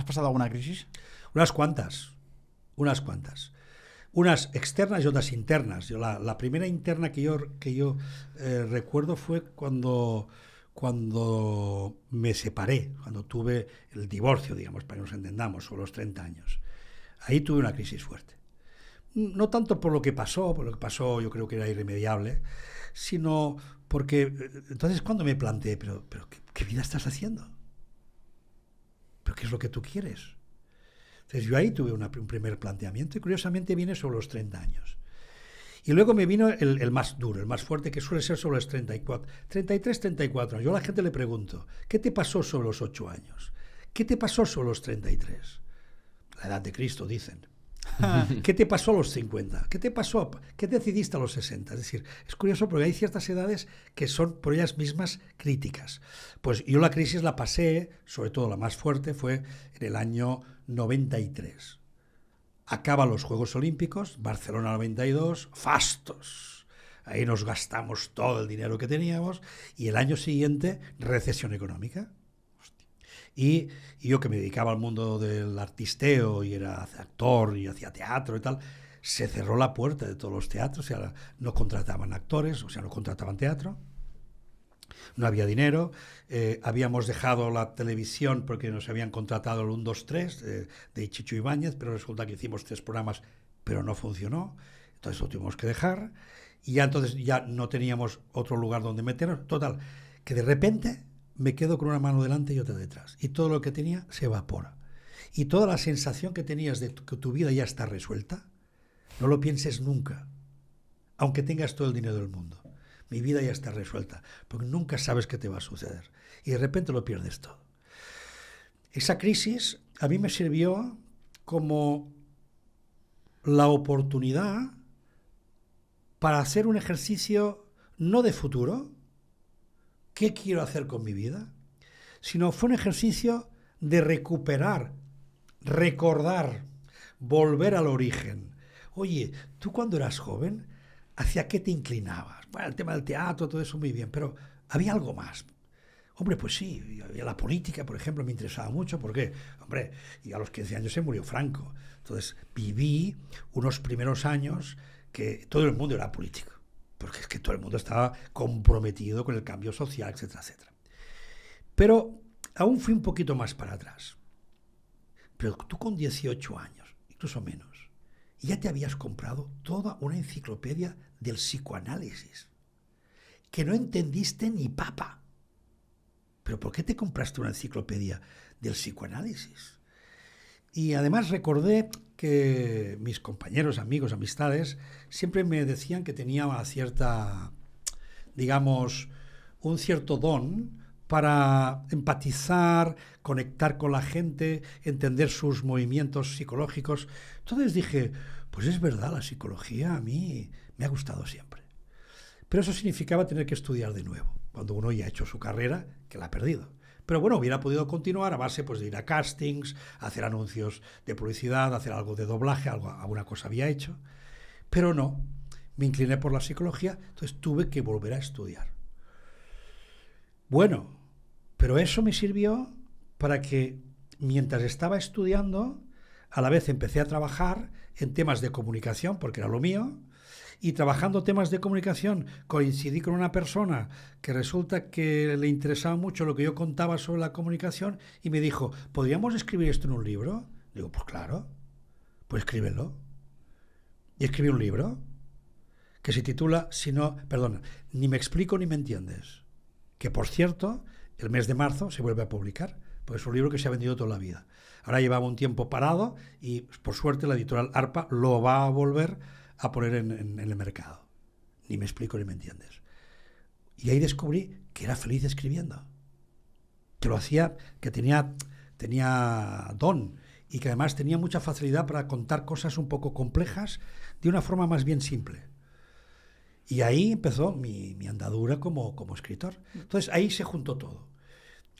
pasado alguna crisis? Unas cuantas. Unas externas y otras internas. La primera interna que yo recuerdo fue cuando me separé, cuando tuve el divorcio, digamos, para que nos entendamos, sobre los 30 años. Ahí tuve una crisis fuerte. No tanto por lo que pasó yo creo que era irremediable, sino porque entonces cuando me planteé, pero ¿qué vida estás haciendo? ¿Pero qué es lo que tú quieres? Entonces yo ahí tuve un primer planteamiento y curiosamente viene sobre los 30 años. Y luego me vino el más duro, el más fuerte, que suele ser sobre los 34, 33, 34 años. Yo a la gente le pregunto, ¿qué te pasó sobre los 8 años? ¿Qué te pasó sobre los 33? La edad de Cristo, dicen. ¿Qué te pasó a los 50? ¿Qué te pasó? ¿Qué decidiste a los 60? Es decir, es curioso porque hay ciertas edades que son por ellas mismas críticas. Pues yo la crisis la pasé, sobre todo la más fuerte, fue en el año 93. Acaban los Juegos Olímpicos, Barcelona 92, fastos. Ahí nos gastamos todo el dinero que teníamos y el año siguiente, recesión económica. Y yo que me dedicaba al mundo del artisteo y era actor y hacía teatro y tal, se cerró la puerta de todos los teatros, o sea, no contrataban actores, o sea, no contrataban teatro, no había dinero, habíamos dejado la televisión porque nos habían contratado el 1, 2, 3 de Chicho Ibáñez, pero resulta que hicimos 3 programas, pero no funcionó, entonces lo tuvimos que dejar, y ya entonces ya no teníamos otro lugar donde meternos, total, que de repente me quedo con una mano delante y otra detrás. Y todo lo que tenía se evapora. Y toda la sensación que tenías de que tu vida ya está resuelta, no lo pienses nunca, aunque tengas todo el dinero del mundo. Mi vida ya está resuelta, porque nunca sabes qué te va a suceder. Y de repente lo pierdes todo. Esa crisis a mí me sirvió como la oportunidad para hacer un ejercicio no de futuro, ¿qué quiero hacer con mi vida? Sino fue un ejercicio de recuperar, recordar, volver al origen. Oye, tú cuando eras joven, ¿hacia qué te inclinabas? Bueno, el tema del teatro, todo eso muy bien, pero había algo más. Hombre, pues sí, había la política, por ejemplo, me interesaba mucho, porque, hombre, y a los 15 años se murió Franco. Entonces viví unos primeros años que todo el mundo era político, porque es que todo el mundo estaba comprometido con el cambio social, etcétera, etcétera. Pero aún fui un poquito más para atrás. Pero tú con 18 años, incluso menos, ya te habías comprado toda una enciclopedia del psicoanálisis, que no entendiste ni papa. ¿Pero por qué te compraste una enciclopedia del psicoanálisis? Y además recordé que mis compañeros, amigos, amistades, siempre me decían que tenía una cierta, digamos, un cierto don para empatizar, conectar con la gente, entender sus movimientos psicológicos. Entonces dije, pues es verdad, la psicología a mí me ha gustado siempre. Pero eso significaba tener que estudiar de nuevo, cuando uno ya ha hecho su carrera, que la ha perdido. Pero bueno, hubiera podido continuar a base pues, de ir a castings, hacer anuncios de publicidad, hacer algo de doblaje, alguna cosa había hecho. Pero no, me incliné por la psicología, entonces tuve que volver a estudiar. Bueno, pero eso me sirvió para que mientras estaba estudiando, a la vez empecé a trabajar en temas de comunicación, porque era lo mío, y trabajando temas de comunicación coincidí con una persona que resulta que le interesaba mucho lo que yo contaba sobre la comunicación y me dijo, ¿podríamos escribir esto en un libro? Digo, pues claro, pues escríbelo. Y escribí un libro que se titula, Ni me explico ni me entiendes. Que por cierto, el mes de marzo se vuelve a publicar, porque es un libro que se ha vendido toda la vida. Ahora llevaba un tiempo parado y por suerte la editorial ARPA lo va a volver a poner en el mercado. Ni me explico ni me entiendes. Y ahí descubrí que era feliz escribiendo, que lo hacía, que tenía don y que además tenía mucha facilidad para contar cosas un poco complejas de una forma más bien simple. Y ahí empezó mi andadura como escritor. Entonces ahí se juntó todo.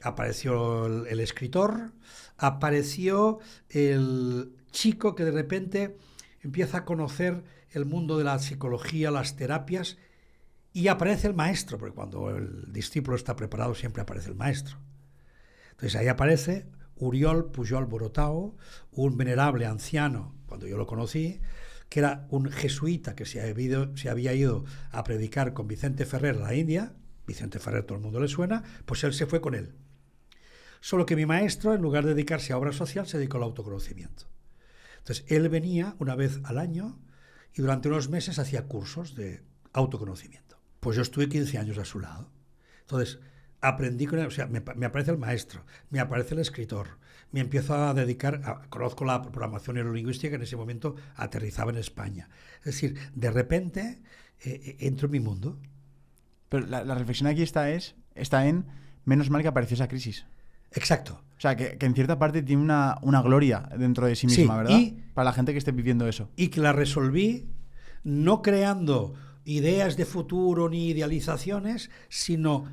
Apareció el escritor, apareció el chico que de repente empieza a conocer el mundo de la psicología, las terapias, y aparece el maestro, porque cuando el discípulo está preparado siempre aparece el maestro. Entonces ahí aparece Oriol Pujol Borotao, un venerable anciano, cuando yo lo conocí, que era un jesuita que se había ido a predicar con Vicente Ferrer a la India. Vicente Ferrer todo el mundo le suena, pues él se fue con él. Solo que mi maestro, en lugar de dedicarse a obra social, se dedicó al autoconocimiento. Entonces, él venía una vez al año y durante unos meses hacía cursos de autoconocimiento. Pues yo estuve 15 años a su lado. Entonces, aprendí con él, o sea, me aparece el maestro, me aparece el escritor, me empiezo a dedicar, conozco la programación neurolingüística que en ese momento aterrizaba en España. Es decir, de repente entro en mi mundo. Pero la reflexión aquí está en menos mal que apareció esa crisis. Exacto. O sea, que en cierta parte tiene una gloria dentro de sí misma, ¿verdad? Para la gente que esté viviendo eso. Y que la resolví no creando ideas de futuro ni idealizaciones, sino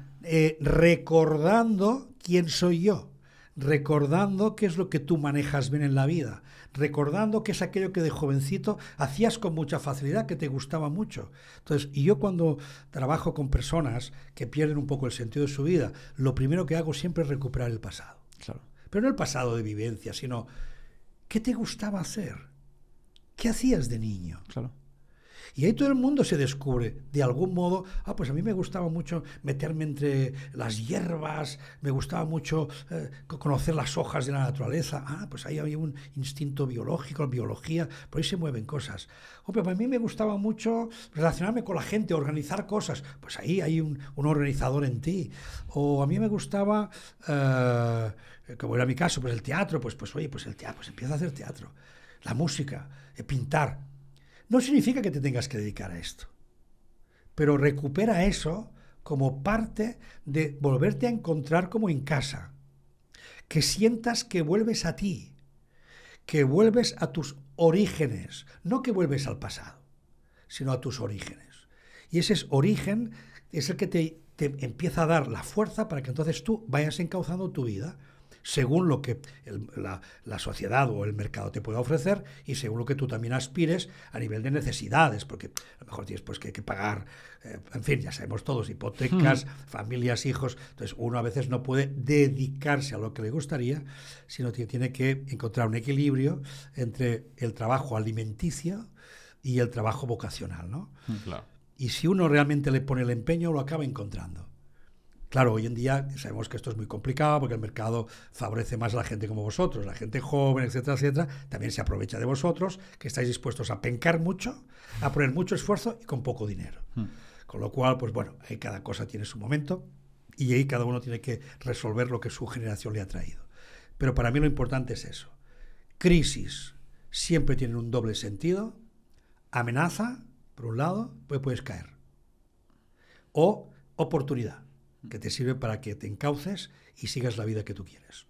recordando quién soy yo, recordando qué es lo que tú manejas bien en la vida, recordando qué es aquello que de jovencito hacías con mucha facilidad, que te gustaba mucho. Entonces, y yo cuando trabajo con personas que pierden un poco el sentido de su vida, lo primero que hago siempre es recuperar el pasado. Claro. Pero no el pasado de vivencia, sino ¿qué te gustaba hacer? ¿Qué hacías de niño? Claro. Y ahí todo el mundo se descubre, de algún modo, pues a mí me gustaba mucho meterme entre las hierbas, me gustaba mucho conocer las hojas de la naturaleza, pues ahí había un instinto biológico, biología, por ahí se mueven cosas. Pues a mí me gustaba mucho relacionarme con la gente, organizar cosas, pues ahí hay un organizador en ti. O a mí me gustaba, como era mi caso, pues el teatro, pues el teatro, pues empieza a hacer teatro, la música, pintar. No significa que te tengas que dedicar a esto, pero recupera eso como parte de volverte a encontrar como en casa, que sientas que vuelves a ti, que vuelves a tus orígenes, no que vuelves al pasado, sino a tus orígenes. Y ese origen es el que te empieza a dar la fuerza para que entonces tú vayas encauzando tu vida según lo que la sociedad o el mercado te pueda ofrecer y según lo que tú también aspires a nivel de necesidades, porque a lo mejor tienes pues que pagar, en fin, ya sabemos todos, hipotecas, familias, hijos. Entonces uno a veces no puede dedicarse a lo que le gustaría, sino que tiene que encontrar un equilibrio entre el trabajo alimenticio y el trabajo vocacional, ¿no? Claro. Y si uno realmente le pone el empeño, lo acaba encontrando. Claro, hoy en día sabemos que esto es muy complicado porque el mercado favorece más a la gente como vosotros, la gente joven, etcétera, etcétera. También se aprovecha de vosotros, que estáis dispuestos a pencar mucho, a poner mucho esfuerzo y con poco dinero. Con lo cual, pues bueno, ahí cada cosa tiene su momento y ahí cada uno tiene que resolver lo que su generación le ha traído. Pero para mí lo importante es eso. Crisis siempre tienen un doble sentido. Amenaza, por un lado, pues puedes caer. O oportunidad, que te sirve para que te encauces y sigas la vida que tú quieres.